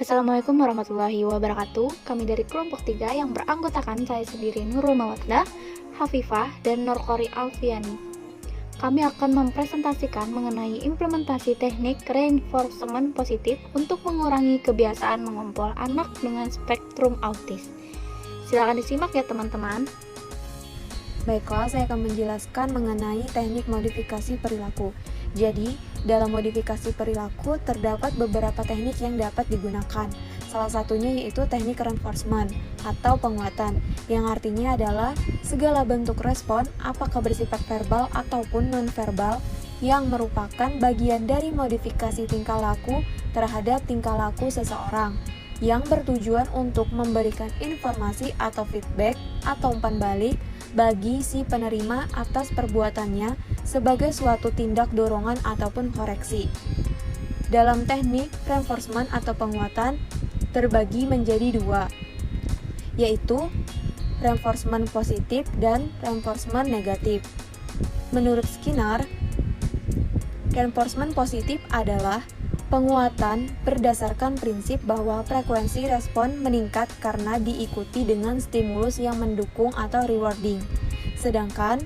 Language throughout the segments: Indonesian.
Assalamualaikum warahmatullahi wabarakatuh. Kami dari kelompok 3 yang beranggotakan saya sendiri Nurul Mawaddah, Hafifah, dan Norkori Alfiani. Kami akan mempresentasikan mengenai implementasi teknik reinforcement positif untuk mengurangi kebiasaan mengompol anak dengan spektrum autis. Silakan disimak ya teman-teman. Baiklah, saya akan menjelaskan mengenai teknik modifikasi perilaku. Jadi, dalam modifikasi perilaku terdapat beberapa teknik yang dapat digunakan. Salah satunya yaitu teknik reinforcement atau penguatan, yang artinya adalah segala bentuk respon apakah bersifat verbal ataupun non-verbal yang merupakan bagian dari modifikasi tingkah laku terhadap tingkah laku seseorang yang bertujuan untuk memberikan informasi atau feedback atau umpan balik bagi si penerima atas perbuatannya sebagai suatu tindak dorongan ataupun koreksi. Dalam teknik reinforcement atau penguatan terbagi menjadi dua, yaitu reinforcement positif dan reinforcement negatif. Menurut Skinner, reinforcement positif adalah penguatan berdasarkan prinsip bahwa frekuensi respon meningkat karena diikuti dengan stimulus yang mendukung atau rewarding. Sedangkan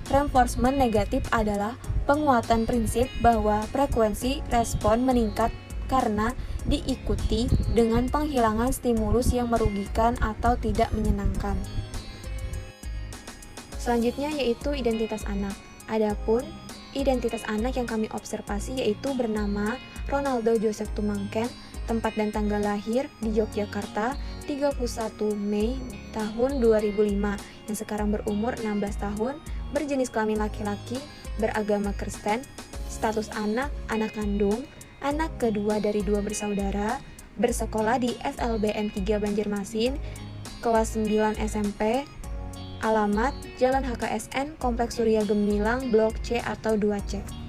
reinforcement negatif adalah penguatan prinsip bahwa frekuensi respon meningkat karena diikuti dengan penghilangan stimulus yang merugikan atau tidak menyenangkan. Selanjutnya yaitu identitas anak. Adapun identitas anak yang kami observasi yaitu bernama Ronaldo Joseph Tumangken, tempat dan tanggal lahir di Yogyakarta 31 Mei tahun 2005, yang sekarang berumur 16 tahun, berjenis kelamin laki-laki, beragama Kristen, status anak kandung, anak kedua dari 2 bersaudara, bersekolah di SLBN 3 Banjarmasin, kelas 9 SMP, alamat Jalan HKSN, Kompleks Surya Gemilang, Blok C atau 2C.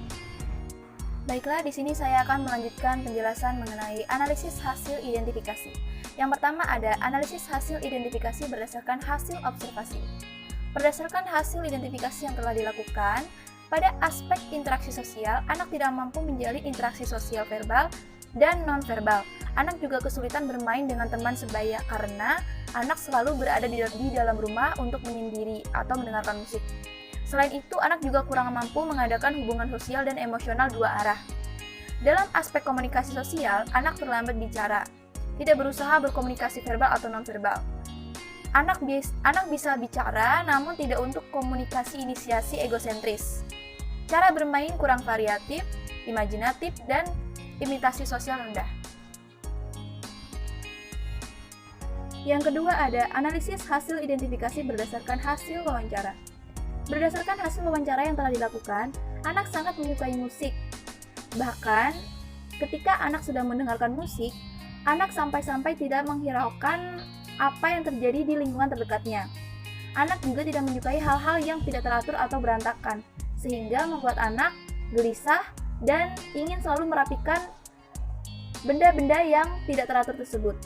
Baiklah, di sini saya akan melanjutkan penjelasan mengenai analisis hasil identifikasi. Yang pertama ada analisis hasil identifikasi berdasarkan hasil observasi. Berdasarkan hasil identifikasi yang telah dilakukan, pada aspek interaksi sosial, anak tidak mampu menjalin interaksi sosial verbal dan non-verbal. Anak juga kesulitan bermain dengan teman sebaya karena anak selalu berada di dalam rumah untuk menyendiri atau mendengarkan musik. Selain itu, anak juga kurang mampu mengadakan hubungan sosial dan emosional dua arah. Dalam aspek komunikasi sosial, anak terlambat bicara, tidak berusaha berkomunikasi verbal atau non-verbal. Anak bisa bicara, namun tidak untuk komunikasi inisiasi egosentris. Cara bermain kurang variatif, imajinatif, dan imitasi sosial rendah. Yang kedua ada analisis hasil identifikasi berdasarkan hasil wawancara. Berdasarkan hasil wawancara yang telah dilakukan, anak sangat menyukai musik. Bahkan, ketika anak sedang mendengarkan musik, anak sampai-sampai tidak menghiraukan apa yang terjadi di lingkungan terdekatnya. Anak juga tidak menyukai hal-hal yang tidak teratur atau berantakan, sehingga membuat anak gelisah dan ingin selalu merapikan benda-benda yang tidak teratur tersebut.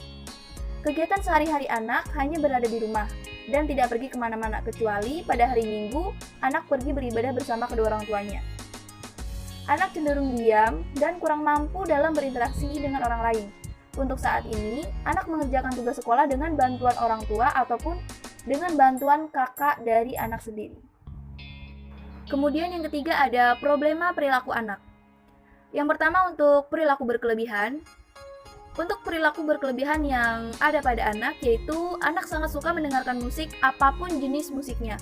Kegiatan sehari-hari anak hanya berada di rumah dan tidak pergi kemana-mana, kecuali pada hari Minggu, anak pergi beribadah bersama kedua orang tuanya. Anak cenderung diam dan kurang mampu dalam berinteraksi dengan orang lain. Untuk saat ini, anak mengerjakan tugas sekolah dengan bantuan orang tua ataupun dengan bantuan kakak dari anak sendiri. Kemudian yang ketiga ada problema perilaku anak. Yang pertama untuk perilaku berkelebihan. Untuk perilaku berkelebihan yang ada pada anak, yaitu anak sangat suka mendengarkan musik apapun jenis musiknya.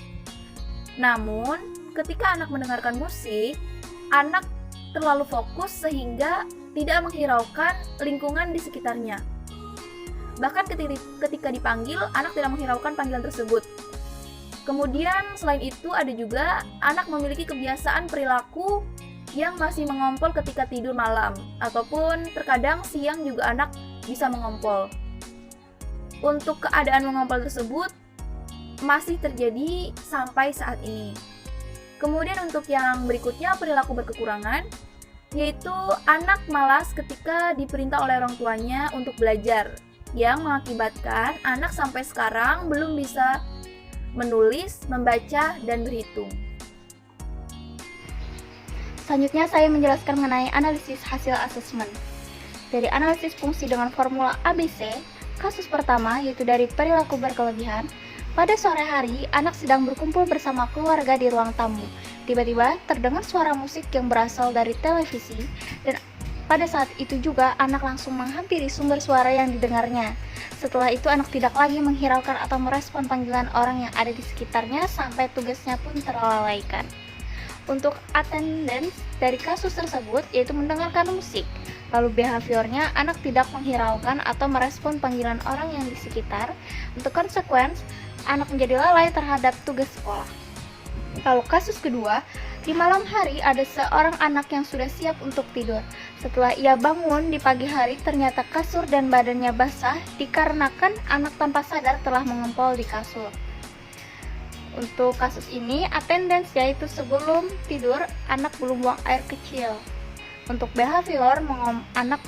Namun, ketika anak mendengarkan musik, anak terlalu fokus sehingga tidak menghiraukan lingkungan di sekitarnya. Bahkan ketika dipanggil, anak tidak menghiraukan panggilan tersebut. Kemudian, selain itu ada juga anak memiliki kebiasaan perilaku yang masih mengompol ketika tidur malam, ataupun terkadang siang juga anak bisa mengompol. Untuk keadaan mengompol tersebut masih terjadi sampai saat ini. Kemudian untuk yang berikutnya perilaku berkekurangan, yaitu anak malas ketika diperintah oleh orang tuanya untuk belajar, yang mengakibatkan anak sampai sekarang belum bisa menulis, membaca, dan berhitung. Selanjutnya saya menjelaskan mengenai analisis hasil asesmen. Dari analisis fungsi dengan formula ABC, kasus pertama yaitu dari perilaku berkelebihan. Pada sore hari, anak sedang berkumpul bersama keluarga di ruang tamu. Tiba-tiba terdengar suara musik yang berasal dari televisi, dan pada saat itu juga anak langsung menghampiri sumber suara yang didengarnya. Setelah itu anak tidak lagi menghiraukan atau merespon panggilan orang yang ada di sekitarnya sampai tugasnya pun terlalaikan. Untuk attendance dari kasus tersebut yaitu mendengarkan musik. Lalu behaviornya anak tidak menghiraukan atau merespon panggilan orang yang di sekitar. Untuk konsekuensi, anak menjadi lalai terhadap tugas sekolah. Lalu kasus kedua, di malam hari ada seorang anak yang sudah siap untuk tidur. Setelah ia bangun di pagi hari, ternyata kasur dan badannya basah dikarenakan anak tanpa sadar telah mengempol di kasur. Untuk kasus ini, attendance yaitu sebelum tidur, anak belum buang air kecil. Untuk behavior, anak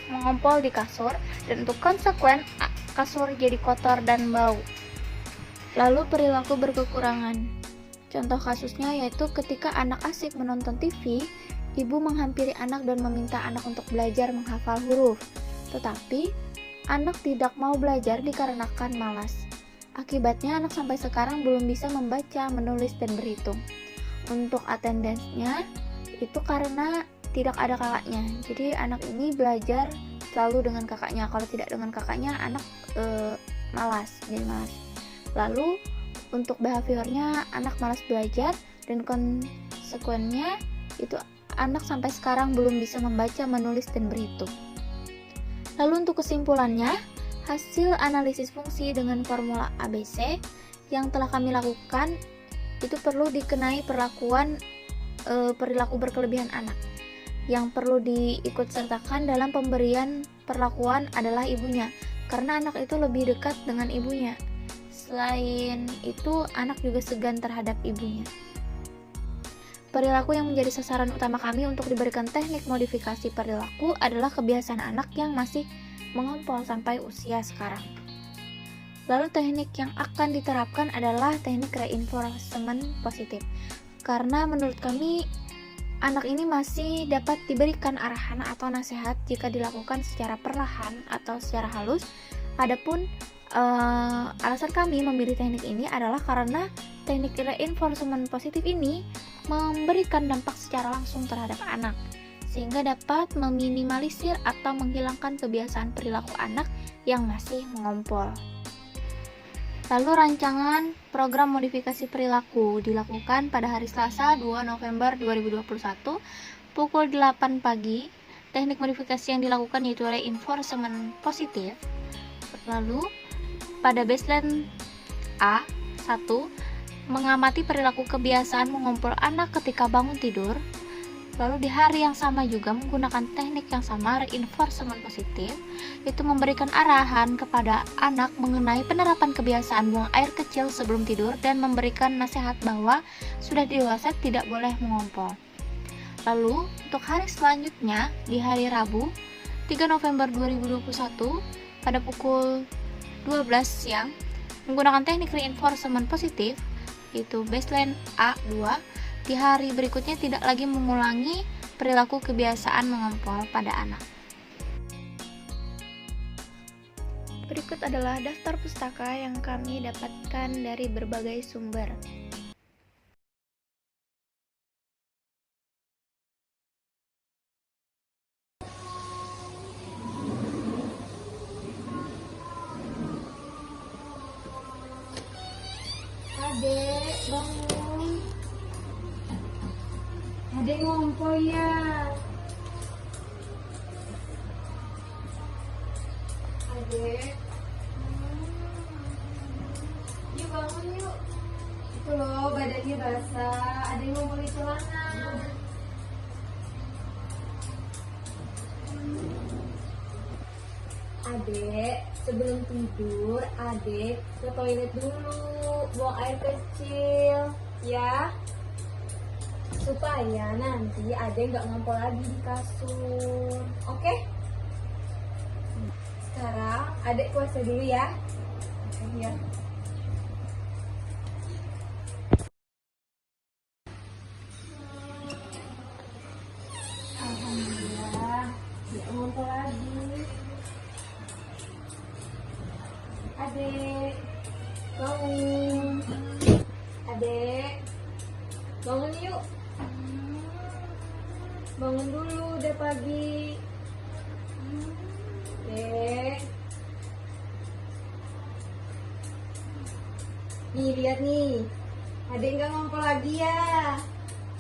mengompol di kasur, dan untuk konsekuen, kasur jadi kotor dan bau. Lalu perilaku berkekurangan. Contoh kasusnya yaitu ketika anak asik menonton TV, ibu menghampiri anak dan meminta anak untuk belajar menghafal huruf. Tetapi, anak tidak mau belajar dikarenakan malas. Akibatnya anak sampai sekarang belum bisa membaca, menulis, dan berhitung. Untuk attendance-nya, itu karena tidak ada kakaknya. Jadi anak ini belajar selalu dengan kakaknya. Kalau tidak dengan kakaknya, anak malas, jadi malas. Lalu untuk behaviornya, anak malas belajar, dan konsekuensinya itu anak sampai sekarang belum bisa membaca, menulis, dan berhitung. Lalu untuk kesimpulannya, hasil analisis fungsi dengan formula ABC yang telah kami lakukan itu perlu dikenai perilaku berkelebihan anak. Yang perlu diikutsertakan dalam pemberian perlakuan adalah ibunya, karena anak itu lebih dekat dengan ibunya. Selain itu, anak juga segan terhadap ibunya. Perilaku yang menjadi sasaran utama kami untuk diberikan teknik modifikasi perilaku adalah kebiasaan anak yang masih mengompol sampai usia sekarang. Lalu teknik yang akan diterapkan adalah teknik reinforcement positif. Karena menurut kami, anak ini masih dapat diberikan arahan atau nasihat jika dilakukan secara perlahan atau secara halus. Adapun alasan kami memilih teknik ini adalah karena teknik reinforcement positif ini memberikan dampak secara langsung terhadap anak, sehingga dapat meminimalisir atau menghilangkan kebiasaan perilaku anak yang masih mengompol. Lalu rancangan program modifikasi perilaku dilakukan pada hari Selasa 2 November 2021 pukul 8 pagi. Teknik modifikasi yang dilakukan yaitu reinforcement positif. Lalu pada baseline A1, mengamati perilaku kebiasaan mengompol anak ketika bangun tidur. Lalu di hari yang sama juga menggunakan teknik yang sama, reinforcement positif, itu memberikan arahan kepada anak mengenai penerapan kebiasaan buang air kecil sebelum tidur dan memberikan nasihat bahwa sudah dewasa tidak boleh mengompol. Lalu untuk hari selanjutnya di hari Rabu 3 November 2021 pada pukul 12 siang menggunakan teknik reinforcement positif yaitu baseline A2. Di hari berikutnya tidak lagi mengulangi perilaku kebiasaan mengompol pada anak. Berikut adalah daftar pustaka yang kami dapatkan dari berbagai sumber. Adek, bangun. Adek ngompol ya. Adek. Yuk bangun yuk. Itu loh badannya basah. Adek ngompol di celana. Adek, sebelum tidur, adek ke toilet dulu, buang air kecil, ya. Supaya nanti adek nggak ngompol lagi di kasur, oke? Sekarang adek puasa dulu ya. Oke, ya. Alhamdulillah, nggak ngompol lagi. bangun dulu, udah pagi. Dek. Nih, lihat nih. Adek nggak ngompol lagi ya.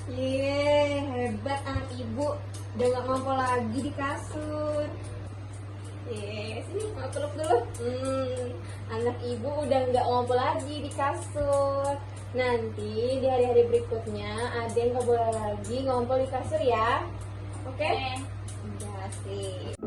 Hebat anak ibu. Udah nggak ngompol lagi di kasur. Sini mau peluk dulu. Anak ibu udah nggak ngompol lagi di kasur. Nanti di hari-hari berikutnya Adek nggak boleh lagi ngompol di kasur ya. Oke? Udah sih.